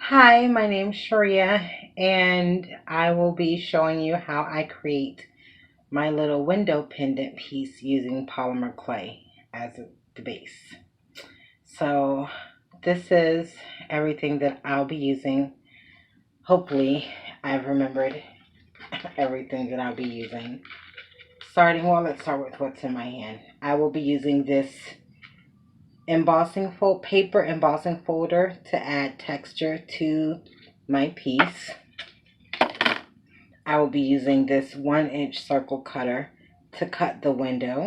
Hi, my name's Sharia, and I will be showing you how I create my little window pendant piece using polymer clay as the base. So this is everything that I'll be using. Hopefully, I've remembered everything that I'll be using. Let's start with what's in my hand. I will be using this paper embossing folder to add texture to my piece. I will be using this 1-inch circle cutter to cut the window.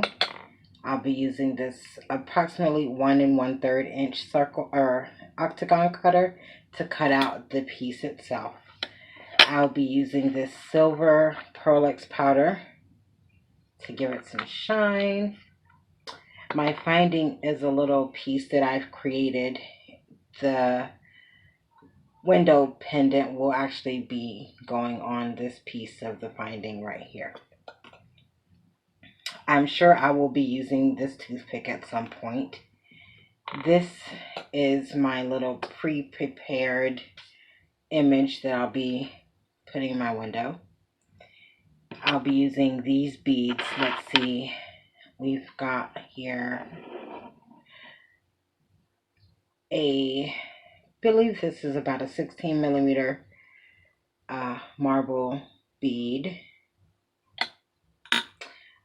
I'll be using this approximately 1 1/3 inch circle or octagon cutter to cut out the piece itself. I'll be using this silver Pearlix powder to give it some shine. My finding is a little piece that I've created. The window pendant will actually be going on this piece of the finding right here. I'm sure I will be using this toothpick at some point. This is my little pre-prepared image that I'll be putting in my window. I'll be using these beads. Let's see. We've got here I believe this is about a 16 millimeter marble bead.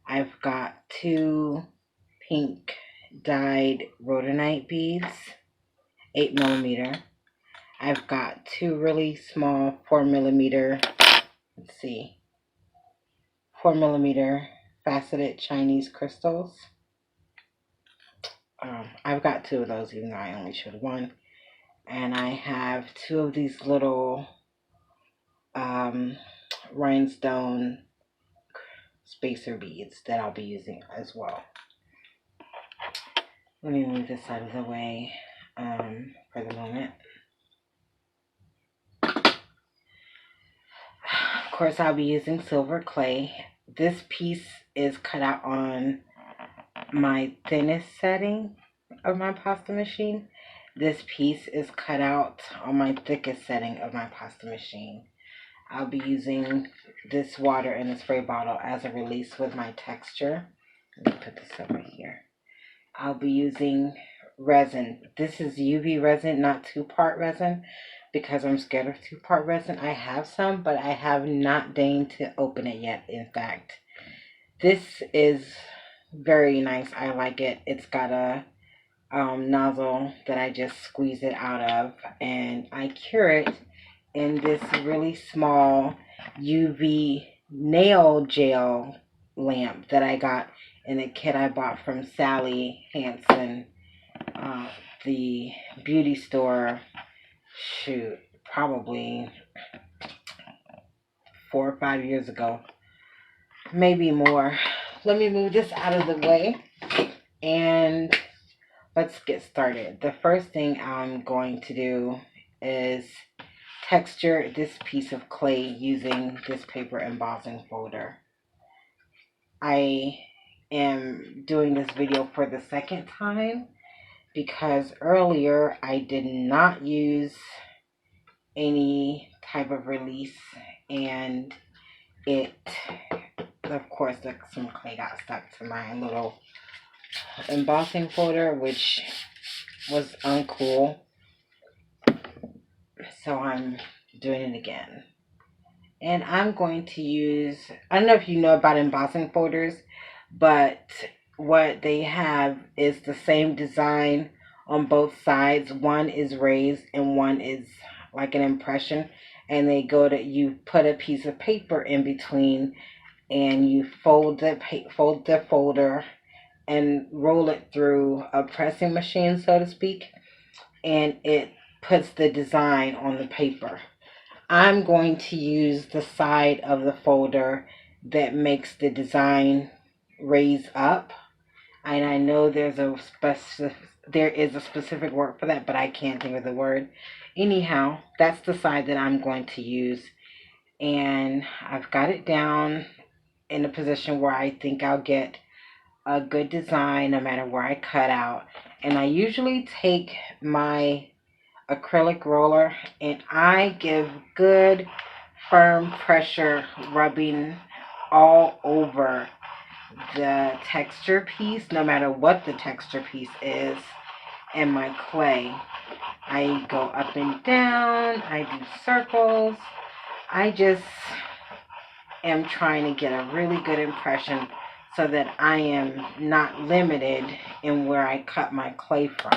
I've got two pink dyed rhodonite beads, 8 millimeter. I've got two really small 4 millimeter, 4 millimeter faceted Chinese crystals. I've got two of those, even though I only showed one. And I have two of these little rhinestone spacer beads that I'll be using as well. Let me move this out of the way for the moment. Of course, I'll be using silver clay. This piece is cut out on my thinnest setting of my pasta machine. This piece is cut out on my thickest setting of my pasta machine. I'll be using this water in a spray bottle as a release with my texture. Let me put this over here. I'll be using resin. This is UV resin, not 2-part resin, because I'm scared of 2-part resin. I have some, but I have not deigned to open it yet, in fact. This is very nice. I like it. It's got a nozzle that I just squeeze it out of, and I cure it in this really small UV nail gel lamp that I got in a kit I bought from Sally Hansen, the beauty store. Shoot, probably 4 or 5 years ago, maybe more. Let me move this out of the way and let's get started. The first thing I'm going to do is texture this piece of clay using this paper embossing folder. I am doing this video for the second time because earlier I did not use any type of release, and it, of course, some clay got stuck to my little embossing folder, which was uncool. So I'm doing it again. And I'm going to use, I don't know if you know about embossing folders, but what they have is the same design on both sides. One is raised and one is like an impression. And you put a piece of paper in between and you fold the folder and roll it through a pressing machine, so to speak, and it puts the design on the paper. I'm going to use the side of the folder that makes the design raise up. And I know there is a specific word for that, but I can't think of the word. Anyhow, that's the side that I'm going to use. And I've got it down in a position where I think I'll get a good design no matter where I cut out. And I usually take my acrylic roller, and I give good firm pressure rubbing all over the texture piece, no matter what the texture piece is, and my clay. I go up and down, I do circles. I just am trying to get a really good impression so that I am not limited in where I cut my clay from.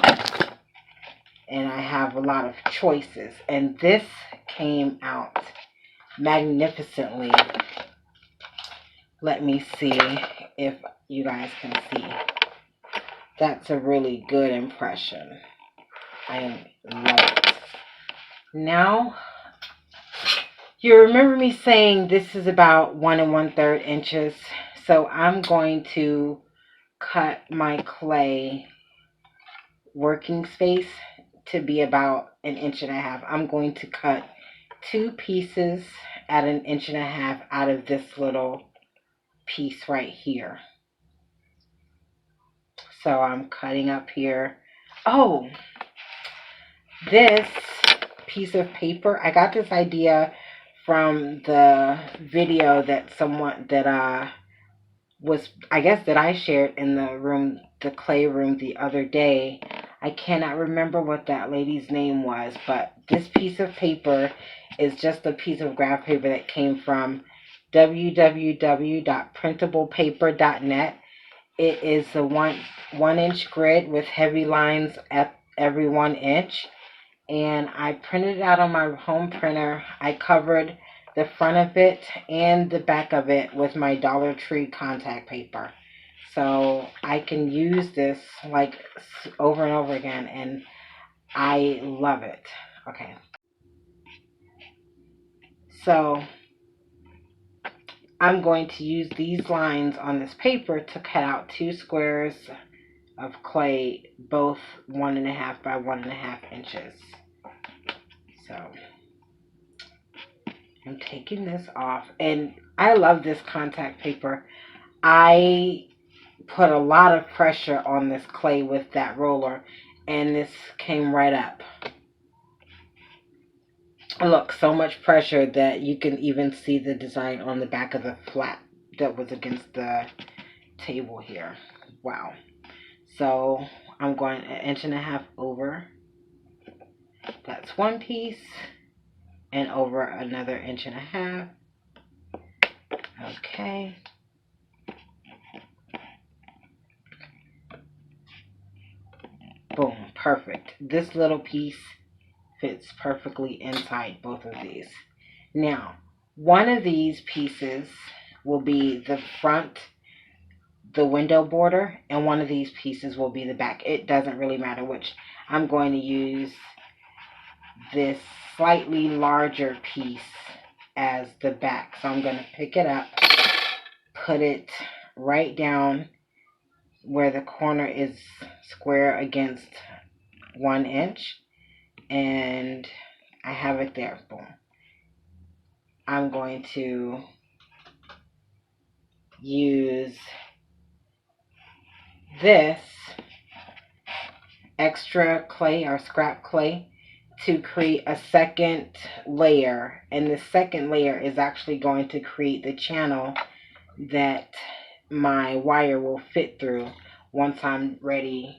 And I have a lot of choices. And this came out magnificently. Let me see if you guys can see. That's a really good impression. I love it. Now, you remember me saying this is about 1 1/3 inches. So I'm going to cut my clay working space to be about 1.5 inches. I'm going to cut 2 pieces at 1.5 inches out of this little piece right here. So I'm cutting up here. Oh, this piece of paper, I got this idea from the video that I shared in the clay room the other day. I cannot remember what that lady's name was, but this piece of paper is just a piece of graph paper that came from www.printablepaper.net. It is a one inch grid with heavy lines at every 1 inch. And I printed it out on my home printer. I covered the front of it and the back of it with my Dollar Tree contact paper. So I can use this like over and over again, and I love it. Okay. So I'm going to use these lines on this paper to cut out 2 squares of clay, both 1.5 by 1.5 inches. So I'm taking this off, and I love this contact paper. I put a lot of pressure on this clay with that roller, and this came right up. Look, so much pressure that you can even see the design on the back of the flap that was against the table here. Wow. So I'm going 1.5 inches over. That's one piece, and over another 1.5 inches. Okay. Boom, perfect. This little piece fits perfectly inside both of these. Now, one of these pieces will be the front, the window border, and one of these pieces will be the back. It doesn't really matter which. I'm going to use this slightly larger piece as the back. So I'm going to pick it up, put it right down where the corner is square against 1 inch, and I have it there. Boom. I'm going to use this extra clay or scrap clay to create a second layer, and the second layer is actually going to create the channel that my wire will fit through once I'm ready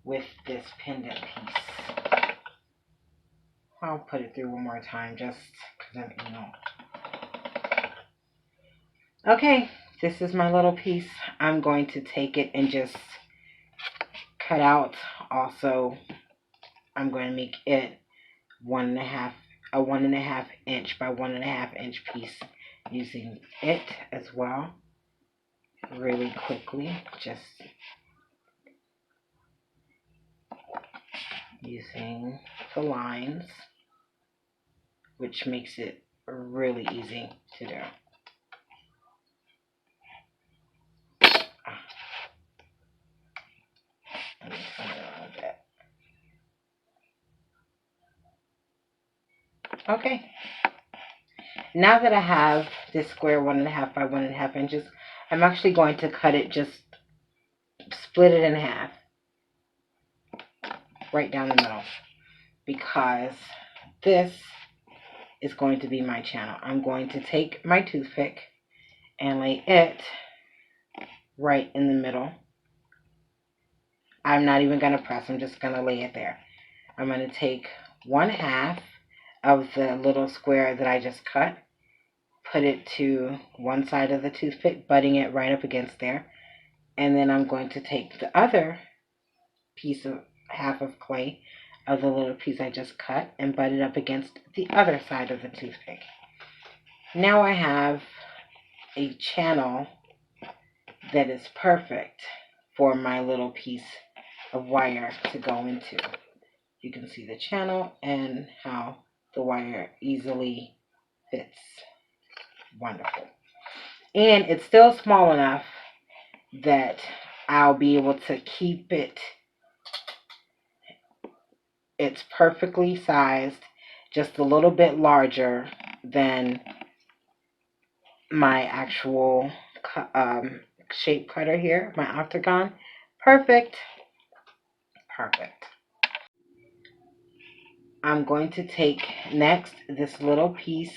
with this pendant piece. I'll put it through one more time just because Okay, this is my little piece. I'm going to take it and just cut out. Also, I'm going to make it a 1.5 inch by 1.5 inch piece using it as well. Really quickly, just using the lines, which makes it really easy to do. Let me turn it around a bit. Okay. Now that I have this square 1.5 by 1.5 inches, I'm actually going to cut it, just split it in half, right down the middle, because this is going to be my channel. I'm going to take my toothpick and lay it right in the middle. I'm not even going to press, I'm just going to lay it there. I'm going to take 1/2 of the little square that I just cut, put it to one side of the toothpick, butting it right up against there, and then I'm going to take the other piece of half of clay of the little piece I just cut and butt it up against the other side of the toothpick. Now I have a channel that is perfect for my little piece of wire to go into. You can see the channel and how the wire easily fits. Wonderful. And it's still small enough that I'll be able to keep it. It's perfectly sized, just a little bit larger than my actual shape cutter here, my octagon. Perfect. Perfect. I'm going to take next this little piece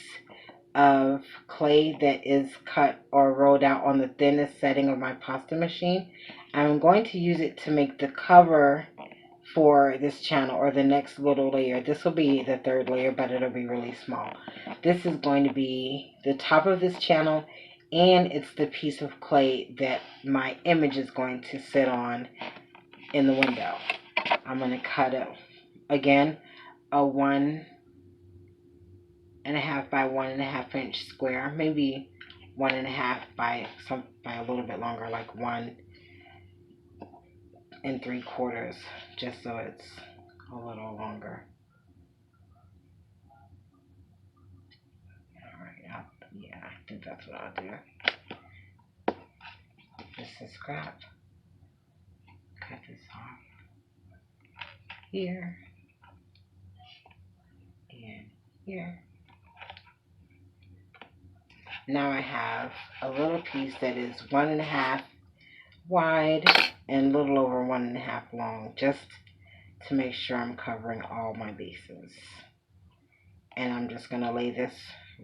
of clay that is cut or rolled out on the thinnest setting of my pasta machine. I'm going to use it to make the cover for this channel, or the next little layer. This will be the third layer, but it'll be really small. This is going to be the top of this channel, and it's the piece of clay that my image is going to sit on in the window. I'm going to cut it again, a 1.5 by 1.5 inch square, maybe 1.5 by a little bit longer, like 1 3/4, just so it's a little longer. Alright, yeah, I think that's what I'll do. Just a scrap. Cut this off here and here. Now I have a little piece that is 1.5 wide and a little over 1.5 long, just to make sure I'm covering all my bases. And I'm just going to lay this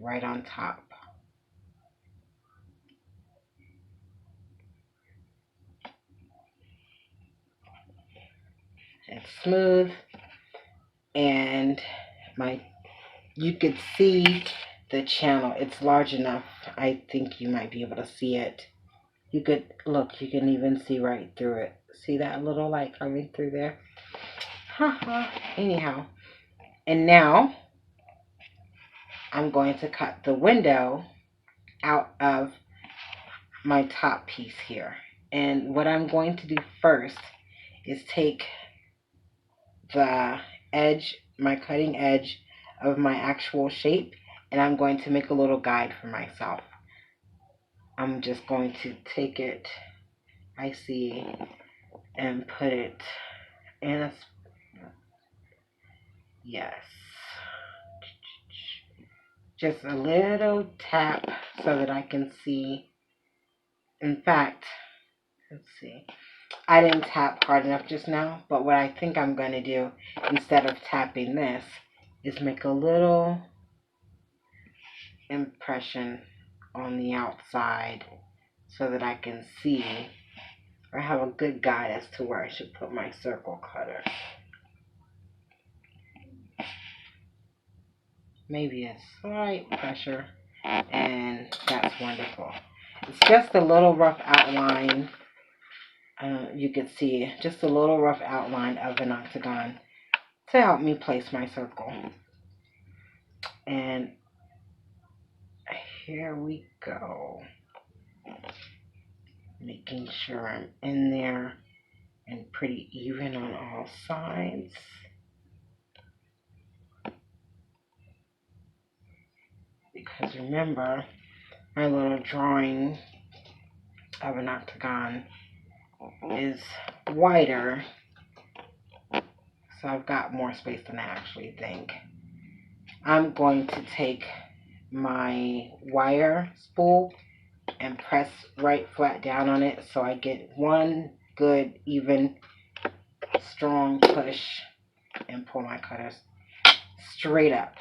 right on top. It's smooth, and you could see the channel. It's large enough. I think you might be able to see it. You could look, you can even see right through it. See that little light coming through there? Anyhow, and now I'm going to cut the window out of my top piece here. And what I'm going to do first is take the edge, my cutting edge of my actual shape, and I'm going to make a little guide for myself. I'm just going to take it, I see, and put it in a, yes, just a little tap so that I can see. In fact, let's see, I didn't tap hard enough just now, but what I think I'm going to do instead of tapping this is make a little impression on the outside so that I can see or have a good guide as to where I should put my circle cutter. Maybe a slight pressure, and that's wonderful. It's just a little rough outline. You could see just a little rough outline of an octagon to help me place my circle. And here we go. Making sure I'm in there and pretty even on all sides. Because remember, my little drawing of an octagon is wider, so I've got more space than I actually think. I'm going to take my wire spool and press right flat down on it so I get one good, even, strong push and pull my cutters straight up.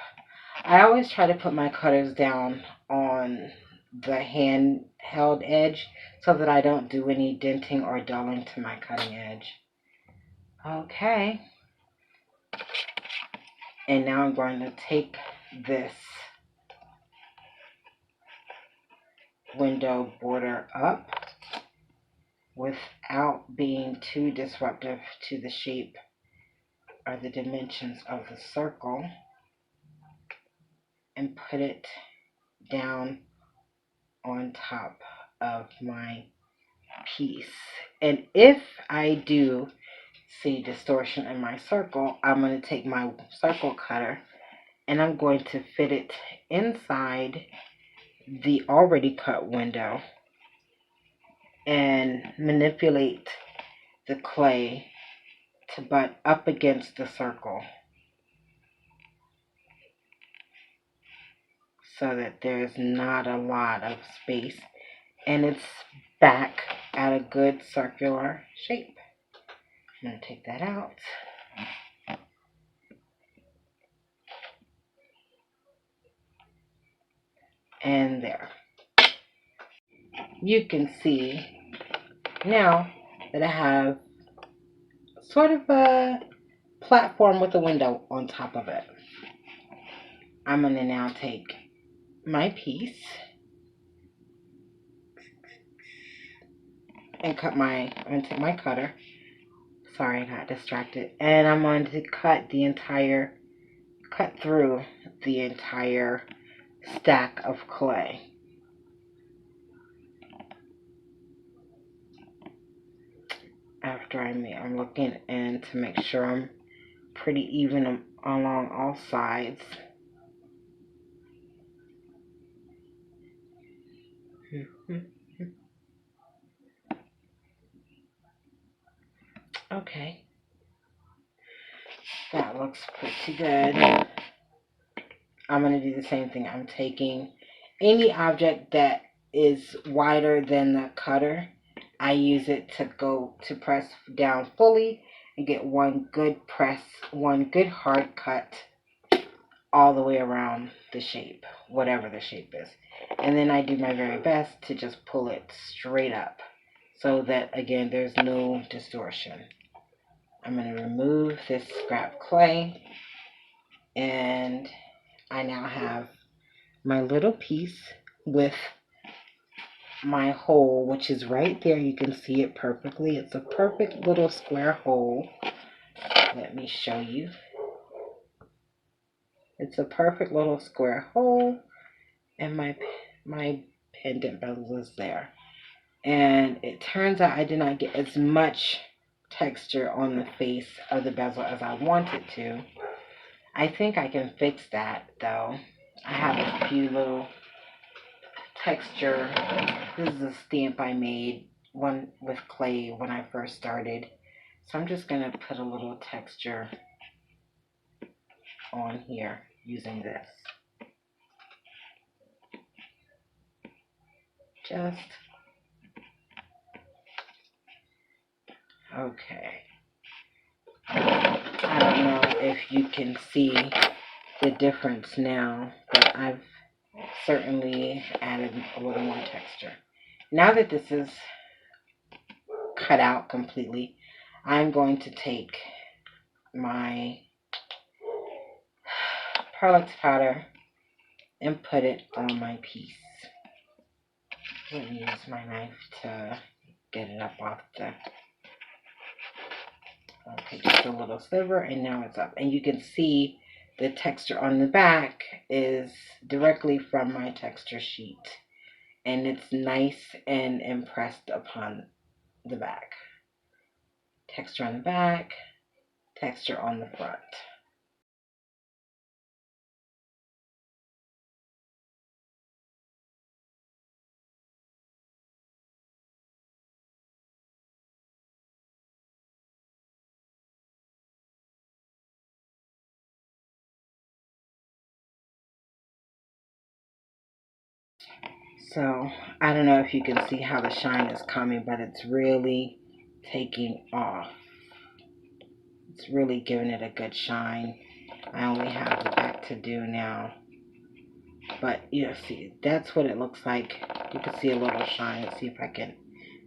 I always try to put my cutters down on the handheld edge so that I don't do any denting or dulling to my cutting edge. Okay. And now I'm going to take this window border up without being too disruptive to the shape or the dimensions of the circle, and put it down on top of my piece. And if I do see distortion in my circle, I'm going to take my circle cutter and I'm going to fit it inside the already cut window and manipulate the clay to butt up against the circle so that there's not a lot of space and it's back at a good circular shape. I'm going to take that out. And there. You can see now that I have sort of a platform with a window on top of it. I'm going to now take my piece and I'm going to take my cutter. Sorry, I got distracted. And I'm going to cut through the entire stack of clay. After I'm looking in to make sure I'm pretty even along all sides. Okay, that looks pretty good. I'm going to do the same thing. I'm taking any object that is wider than the cutter. I use it to press down fully and get one good hard cut all the way around the shape, whatever the shape is. And then I do my very best to just pull it straight up so that, again, there's no distortion. I'm going to remove this scrap clay, and I now have my little piece with my hole, which is right there. You can see it perfectly. It's a perfect little square hole. Let me show you. It's a perfect little square hole, and my pendant bezel is there. And it turns out I did not get as much texture on the face of the bezel as I wanted to. I think I can fix that though. I have a few little texture. This is a stamp I made, one with clay when I first started. So I'm just going to put a little texture on here using this. Just okay. I don't know if you can see the difference now, but I've certainly added a little more texture. Now that this is cut out completely, I'm going to take my Perlex powder and put it on my piece. I'm going to use my knife to get it up off the... Okay, just a little sliver, and now it's up. And you can see the texture on the back is directly from my texture sheet. And it's nice and impressed upon the back. Texture on the back, texture on the front. So, I don't know if you can see how the shine is coming, but it's really taking off. It's really giving it a good shine. I only have the back to do now. But you see, that's what it looks like. You can see a little shine. Let's see if I can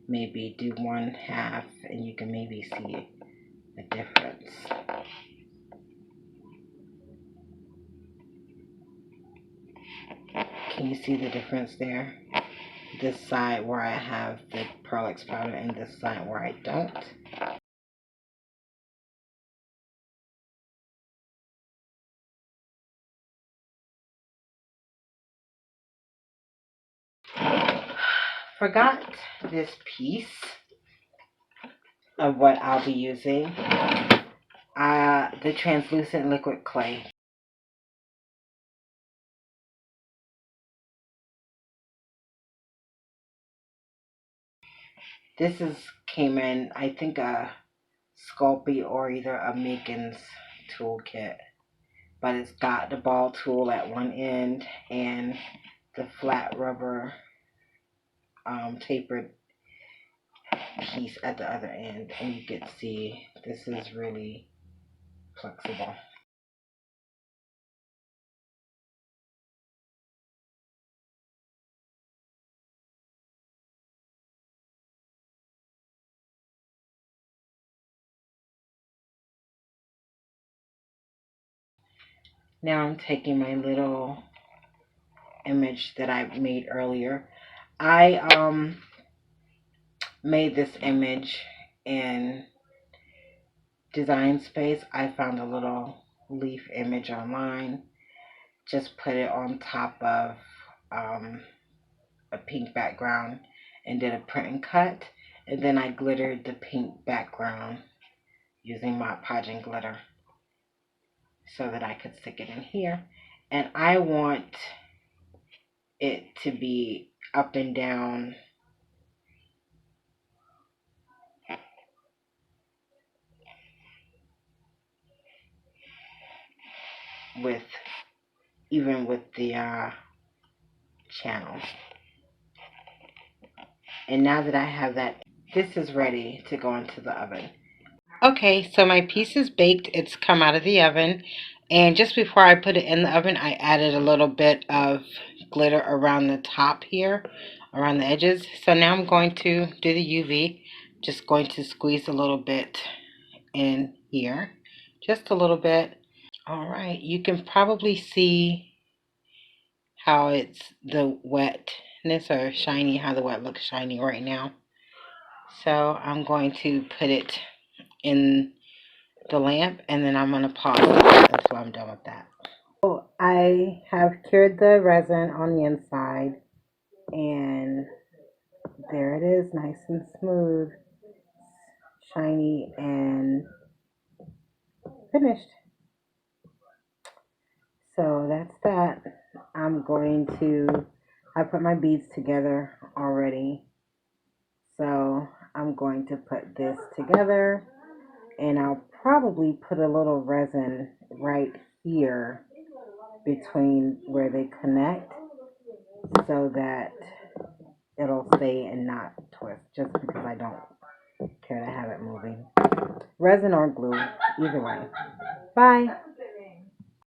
maybe do one half and you can maybe see the difference. Can you see the difference there? This side where I have the Pearl powder and this side where I don't. Forgot this piece of what I'll be using. The translucent liquid clay. This came in, I think, a Sculpey or either a Makin's toolkit. But it's got the ball tool at one end and the flat rubber tapered piece at the other end. And you can see this is really flexible. Now I'm taking my little image that I made earlier. I made this image in Design Space. I found a little leaf image online. Just put it on top of a pink background and did a print and cut. And then I glittered the pink background using Mod Podge and glitter so that I could stick it in here. And I want it to be up and down with even with the channel. And now that I have that, this is ready to go into the oven. Okay, so my piece is baked. It's come out of the oven. And just before I put it in the oven, I added a little bit of glitter around the top here, around the edges. So now I'm going to do the UV. Just going to squeeze a little bit in here. Just a little bit. All right, you can probably see how it's the wetness or shiny, how the wet looks shiny right now. So I'm going to put it in the lamp and then I'm going to pause it until I'm done with that. So I have cured the resin on the inside and there it is, nice and smooth, shiny and finished. So that's that. I put my beads together already. So I'm going to put this together and I'll probably put a little resin right here between where they connect so that it'll stay and not twist, just because I don't care to have it moving. Resin or glue, either way. Bye.